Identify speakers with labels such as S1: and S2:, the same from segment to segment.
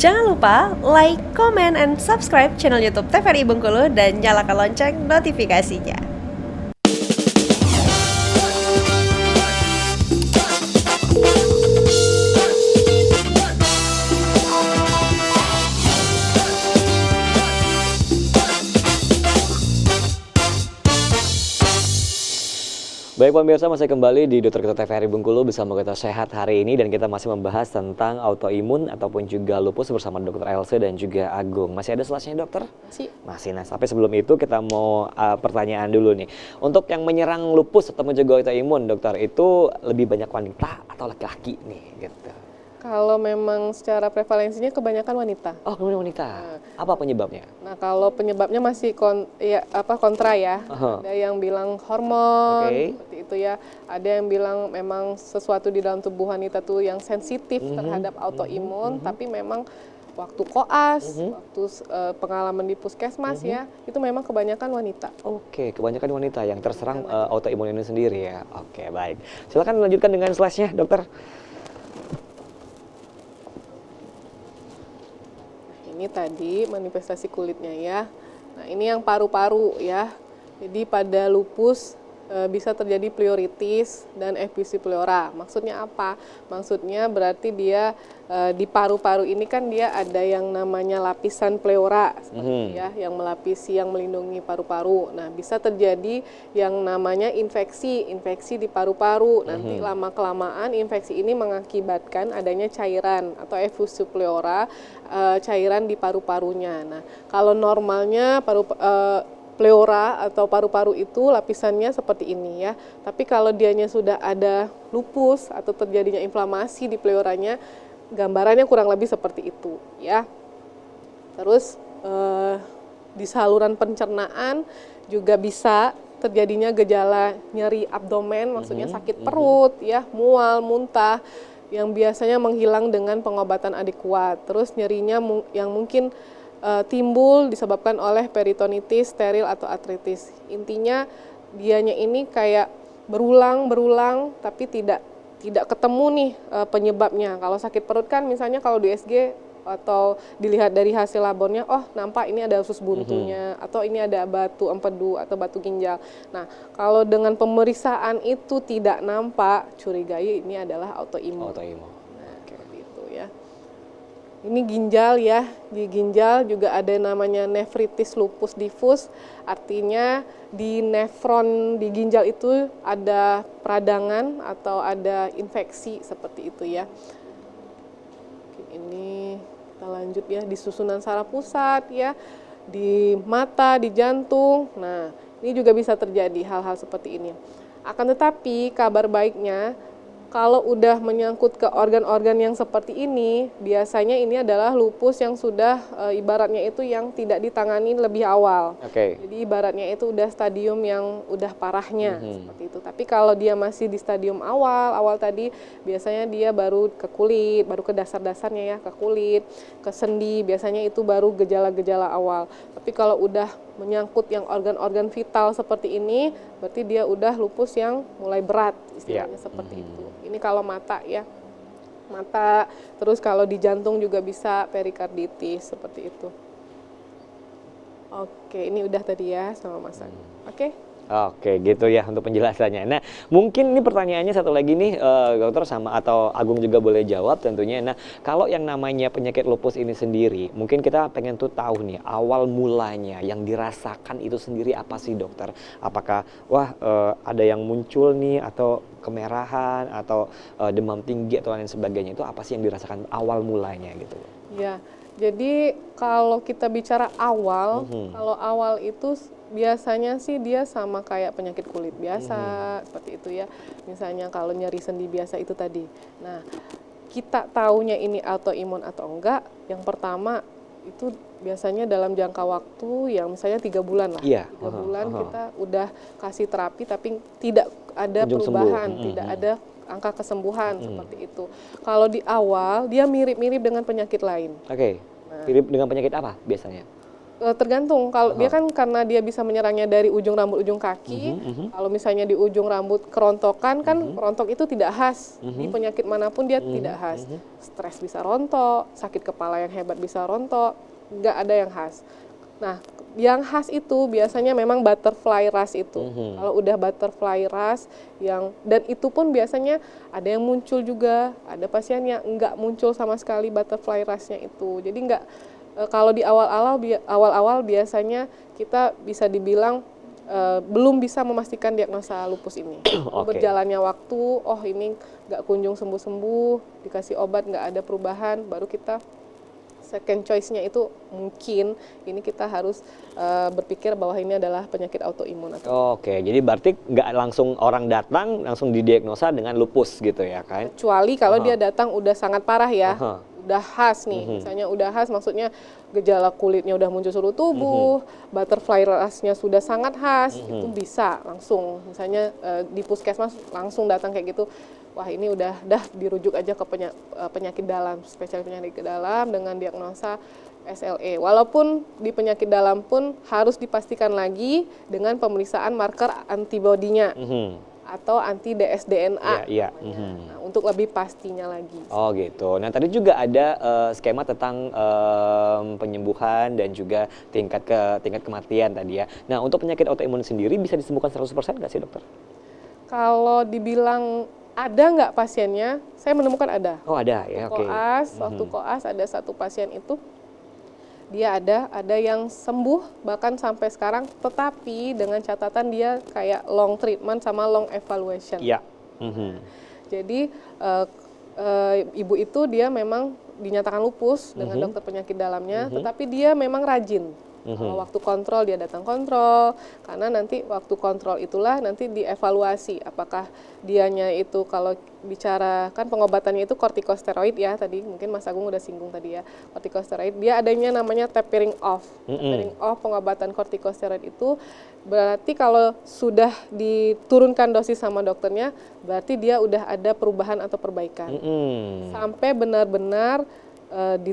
S1: Jangan lupa like, comment, and subscribe channel YouTube TVRI Bengkulu dan nyalakan lonceng notifikasinya.
S2: Baik pemirsa, masih kembali di Dokter Kita TVRI Bengkulu bersama Kita Sehat hari ini dan kita masih membahas tentang autoimun ataupun juga lupus bersama Dokter Else dan juga Agung. Masih ada selasnya dokter? Masih. Nah, sampai sebelum itu kita mau pertanyaan dulu nih. Untuk yang menyerang lupus atau juga autoimun, dokter, itu lebih banyak wanita atau laki-laki nih gitu?
S3: Kalau memang secara prevalensinya kebanyakan wanita.
S2: Oh, kebanyakan wanita. Apa penyebabnya?
S3: Nah, kalau penyebabnya masih kontra ya. Ada yang bilang hormon, seperti itu ya. Ada yang bilang memang sesuatu di dalam tubuh wanita tuh yang sensitif terhadap autoimun, tapi memang waktu koas, waktu pengalaman di puskesmas ya, itu memang kebanyakan wanita.
S2: Oke, kebanyakan wanita yang terserang autoimun ini sendiri ya. Oke, baik. Silakan lanjutkan dengan slide-nya, dokter.
S3: Ini tadi manifestasi kulitnya ya. Nah, ini yang paru-paru ya. Jadi pada lupus bisa terjadi pleuritis dan effusi pleura. Maksudnya apa? Maksudnya berarti dia di paru-paru ini kan dia ada yang namanya lapisan pleura seperti ya, yang melapisi, yang melindungi paru-paru. Nah, bisa terjadi yang namanya infeksi di paru-paru. Nanti lama-kelamaan infeksi ini mengakibatkan adanya cairan atau effusi pleura, cairan di paru-parunya. Nah, kalau normalnya pleura atau paru-paru itu lapisannya seperti ini ya. Tapi kalau dianya sudah ada lupus atau terjadinya inflamasi di pleuranya, gambarannya kurang lebih seperti itu ya. Terus di saluran pencernaan juga bisa terjadinya gejala nyeri abdomen, maksudnya sakit perut ya, mual, muntah, yang biasanya menghilang dengan pengobatan adekuat. Terus nyerinya yang mungkin timbul disebabkan oleh peritonitis, steril atau artritis. Intinya dianya ini kayak berulang tapi tidak ketemu nih penyebabnya. Kalau sakit perut kan misalnya kalau di USG atau dilihat dari hasil labornya, oh nampak ini ada usus buntunya atau ini ada batu empedu atau batu ginjal. Nah, kalau dengan pemeriksaan itu tidak nampak, curigai ini adalah autoimun. Nah, gitu ya. Ini ginjal ya, di ginjal juga ada namanya nefritis lupus diffus, artinya di nefron di ginjal itu ada peradangan atau ada infeksi seperti itu ya. Ini kita lanjut ya, di susunan saraf pusat ya, di mata, di jantung. Nah, ini juga bisa terjadi hal-hal seperti ini. Akan tetapi kabar baiknya, kalau udah menyangkut ke organ-organ yang seperti ini, biasanya ini adalah lupus yang sudah ibaratnya itu yang tidak ditangani lebih awal. Jadi ibaratnya itu udah stadium yang udah parahnya seperti itu. Tapi kalau dia masih di stadium awal tadi, biasanya dia baru ke kulit, baru ke dasar-dasarnya ya, ke kulit, ke sendi, biasanya itu baru gejala-gejala awal. Tapi kalau udah menyangkut yang organ-organ vital seperti ini, berarti dia udah lupus yang mulai berat, istilahnya seperti itu. Ini kalau mata ya, mata, terus kalau di jantung juga bisa perikarditis seperti itu. Oke, ini udah tadi ya sama Mas Agung.
S2: Oke, gitu ya untuk penjelasannya. Nah, mungkin ini pertanyaannya satu lagi nih, dokter sama atau Agung juga boleh jawab tentunya. Nah, kalau yang namanya penyakit lupus ini sendiri, mungkin kita pengen tuh tahu nih awal mulanya yang dirasakan itu sendiri apa sih dokter? Apakah ada yang muncul nih atau kemerahan atau demam tinggi atau lain sebagainya, itu apa sih yang dirasakan awal mulanya gitu?
S3: Ya, jadi kalau kita bicara awal, kalau awal itu biasanya sih dia sama kayak penyakit kulit biasa, seperti itu ya. Misalnya kalau nyeri sendi biasa itu tadi. Nah, kita taunya ini autoimun atau enggak, yang pertama itu biasanya dalam jangka waktu yang misalnya 3 bulan lah. 3 bulan kita udah kasih terapi tapi tidak ada perubahan, tidak ada angka kesembuhan seperti itu. Kalau di awal dia mirip-mirip dengan penyakit lain.
S2: Mirip dengan penyakit apa biasanya?
S3: Tergantung, kalau dia kan karena dia bisa menyerangnya dari ujung rambut ujung kaki. Kalau misalnya di ujung rambut kerontokan kan rontok itu tidak khas. Di penyakit manapun dia tidak khas. Stres bisa rontok, sakit kepala yang hebat bisa rontok, nggak ada yang khas. Nah, yang khas itu biasanya memang butterfly rash itu. Kalau udah butterfly rash dan itu pun biasanya ada yang muncul juga, ada pasien yang nggak muncul sama sekali butterfly rash-nya itu. Jadi kalau di awal-awal biasanya kita bisa dibilang belum bisa memastikan diagnosa lupus ini.
S2: Oke.
S3: Berjalannya waktu, oh ini nggak kunjung sembuh-sembuh, dikasih obat nggak ada perubahan, baru kita second choice-nya itu mungkin ini kita harus berpikir bahwa ini adalah penyakit autoimun.
S2: Oke, jadi berarti nggak langsung orang datang langsung didiagnosa dengan lupus gitu ya kan?
S3: Kecuali kalau dia datang udah sangat parah ya.
S2: Aha.
S3: Udah khas nih, misalnya udah khas maksudnya gejala kulitnya udah muncul seluruh tubuh, butterfly rash-nya sudah sangat khas, itu bisa langsung, misalnya di puskesmas langsung datang kayak gitu, wah ini udah dirujuk aja ke penyakit dalam, spesialis penyakit dalam dengan diagnosa SLE. Walaupun di penyakit dalam pun harus dipastikan lagi dengan pemeriksaan marker antibodinya. Atau anti dsDNA. Nah, untuk lebih pastinya lagi.
S2: Oh gitu. Nah tadi juga ada skema tentang penyembuhan dan juga tingkat kematian tadi ya. Nah untuk penyakit autoimun sendiri bisa disembuhkan 100% nggak sih dokter?
S3: Kalau dibilang ada nggak pasiennya, saya menemukan ada.
S2: Oh ada ya, oke.
S3: Waktu koas ada satu pasien itu dia ada yang sembuh bahkan sampai sekarang, tetapi dengan catatan dia kayak long treatment sama long evaluation.
S2: Iya.
S3: Jadi ibu itu dia memang dinyatakan lupus dengan dokter penyakit dalamnya, tetapi dia memang rajin. Kalau waktu kontrol dia datang kontrol, karena nanti waktu kontrol itulah nanti dievaluasi apakah dianya itu, kalau bicara kan pengobatannya itu kortikosteroid ya, tadi mungkin Mas Agung udah singgung tadi ya, kortikosteroid dia adanya namanya tapering off. Tapering off pengobatan kortikosteroid itu berarti kalau sudah diturunkan dosis sama dokternya berarti dia udah ada perubahan atau perbaikan. Sampai benar-benar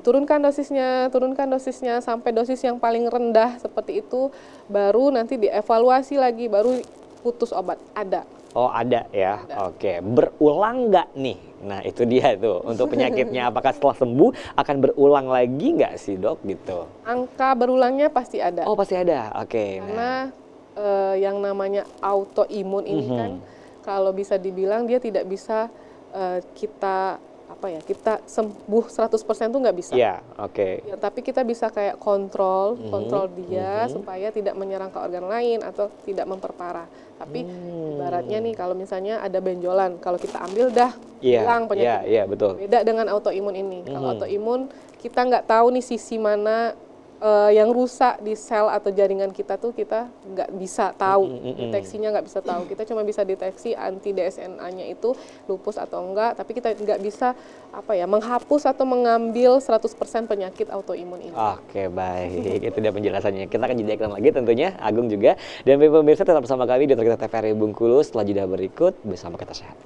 S3: turunkan dosisnya sampai dosis yang paling rendah seperti itu, baru nanti dievaluasi lagi, baru putus obat. Ada.
S2: Oh ada ya, oke. Berulang nggak nih? Nah itu dia tuh, untuk penyakitnya apakah setelah sembuh akan berulang lagi nggak sih dok gitu?
S3: Angka berulangnya pasti ada.
S2: Oh pasti ada, oke.
S3: Karena yang namanya autoimun ini kan kalau bisa dibilang dia tidak bisa kita sembuh 100% tuh nggak bisa.
S2: Iya, oke.
S3: Ya, tapi kita bisa kayak kontrol dia supaya tidak menyerang ke organ lain atau tidak memperparah. Tapi ibaratnya nih kalau misalnya ada benjolan, kalau kita ambil hilang penyakit.
S2: Iya, betul.
S3: Beda dengan autoimun ini. Kalau autoimun kita nggak tahu nih sisi mana yang rusak di sel atau jaringan kita tuh kita nggak bisa tahu, deteksinya nggak bisa tahu. Kita cuma bisa deteksi anti dsDNA-nya itu lupus atau enggak, tapi kita nggak bisa menghapus atau mengambil 100% penyakit autoimun ini.
S2: Oke, baik. Itu dia penjelasannya. Kita akan jeda iklan lagi tentunya, Agung juga. Dan pemirsa tetap bersama kami di Dokter Kita TVRI Bengkulu setelah jeda berikut bersama Kita Sehat.